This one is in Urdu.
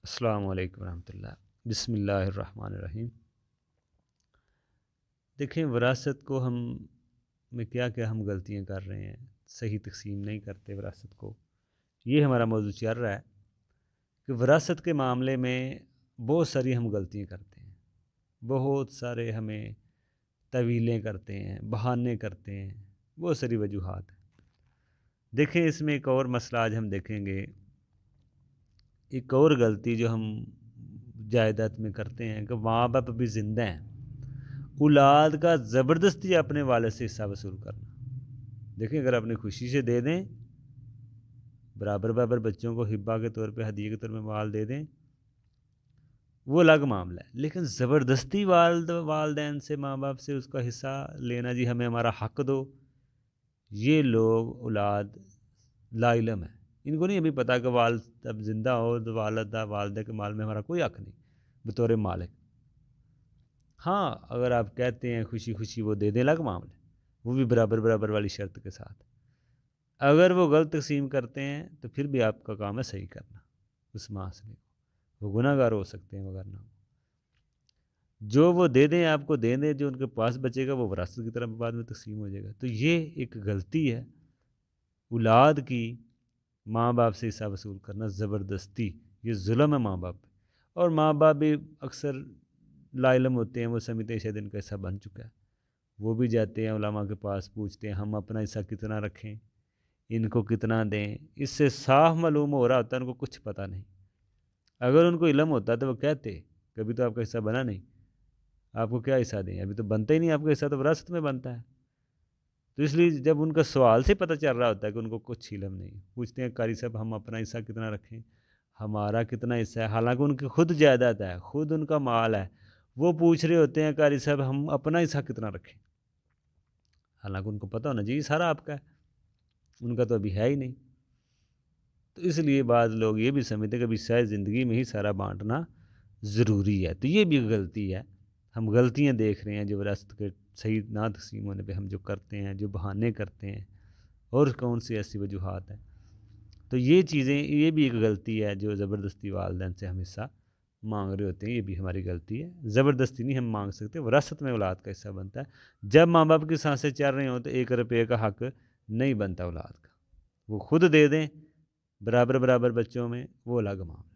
السلام علیکم ورحمۃ اللہ۔ بسم اللہ الرحمن الرحیم۔ دیکھیں وراثت کو ہم میں کیا ہم غلطیاں کر رہے ہیں، صحیح تقسیم نہیں کرتے وراثت کو، یہ ہمارا موضوع چل رہا ہے کہ وراثت کے معاملے میں بہت ساری ہم غلطیاں کرتے ہیں، بہت سارے ہمیں طویلیں کرتے ہیں، بہانے کرتے ہیں، بہت ساری وجوہات ہیں۔ دیکھیں اس میں ایک اور مسئلہ آج ہم دیکھیں گے، ایک اور غلطی جو ہم جائیداد میں کرتے ہیں کہ ماں باپ بھی زندہ ہیں، اولاد کا زبردستی اپنے والد سے حصہ وصول کرنا۔ دیکھیں اگر اپنی خوشی سے دے دیں، برابر برابر بچوں کو ہبہ کے طور پہ، ہدیے کے طور پہ مال دے دیں، وہ الگ معاملہ ہے، لیکن زبردستی والدین سے، ماں باپ سے اس کا حصہ لینا، جی ہمیں ہمارا حق دو، یہ لوگ اولاد لا علم ہے، ان کو نہیں ابھی پتہ کہ والد اب زندہ ہو تو والدہ کے مال میں ہمارا کوئی حق نہیں بطور مالک۔ ہاں اگر آپ کہتے ہیں خوشی خوشی وہ دے دیں، الگ معاملہ ہے، وہ بھی برابر برابر والی شرط کے ساتھ۔ اگر وہ غلط تقسیم کرتے ہیں تو پھر بھی آپ کا کام ہے صحیح کرنا اس معاشرے کو، وہ گناہ گار ہو سکتے ہیں مگر نہ ہو۔ جو وہ دے دیں آپ کو دے دیں، جو ان کے پاس بچے گا وہ وراثت کی طرف بعد میں تقسیم ہو جائے گا۔ تو یہ ایک غلطی ہے اولاد کی، ماں باپ سے حصہ وصول کرنا زبردستی، یہ ظلم ہے ماں باپ پہ۔ اور ماں باپ بھی اکثر لا علم ہوتے ہیں، وہ سمجھتے ہیں شاید ان کا حصہ بن چکا ہے، وہ بھی جاتے ہیں علماء کے پاس، پوچھتے ہیں ہم اپنا حصہ کتنا رکھیں، ان کو کتنا دیں۔ اس سے صاف معلوم ہو رہا ہوتا ہے ان کو کچھ پتہ نہیں۔ اگر ان کو علم ہوتا تو وہ کہتے کبھی تو آپ کا حصہ بنا نہیں، آپ کو کیا حصہ دیں، ابھی تو بنتا ہی نہیں، آپ کا حصہ تو وراثت میں بنتا ہے۔ تو اس لیے جب ان کا سوال سے پتہ چل رہا ہوتا ہے کہ ان کو کچھ علم نہیں، پوچھتے ہیں قاری صاحب ہم اپنا حصہ کتنا رکھیں، ہمارا کتنا حصہ ہے، حالانکہ ان کی خود جائیداد ہے، خود ان کا مال ہے، وہ پوچھ رہے ہوتے ہیں قاری صاحب ہم اپنا حصہ کتنا رکھیں، حالانکہ ان کو پتہ ہونا چاہیے سارا آپ کا ہے، ان کا تو ابھی ہے ہی نہیں۔ تو اس لیے بعض لوگ یہ بھی سمجھتے ہیں کہ حصہ زندگی میں ہی سارا بانٹنا ضروری ہے، تو یہ بھی غلطی ہے۔ ہم غلطیاں دیکھ رہے ہیں جو وراثت کے صحیح نہ تقسیم ہونے پہ ہم جو کرتے ہیں، جو بہانے کرتے ہیں، اور کون سی ایسی وجوہات ہیں۔ تو یہ چیزیں، یہ بھی ایک غلطی ہے جو زبردستی والدین سے ہم حصہ مانگ رہے ہوتے ہیں، یہ بھی ہماری غلطی ہے۔ زبردستی نہیں ہم مانگ سکتے، وراثت میں اولاد کا حصہ بنتا ہے۔ جب ماں باپ کی سانسیں چل رہی ہوں تو 1 روپے کا حق نہیں بنتا اولاد کا، وہ خود دے دیں برابر برابر بچوں میں، وہ الگ معاملہ۔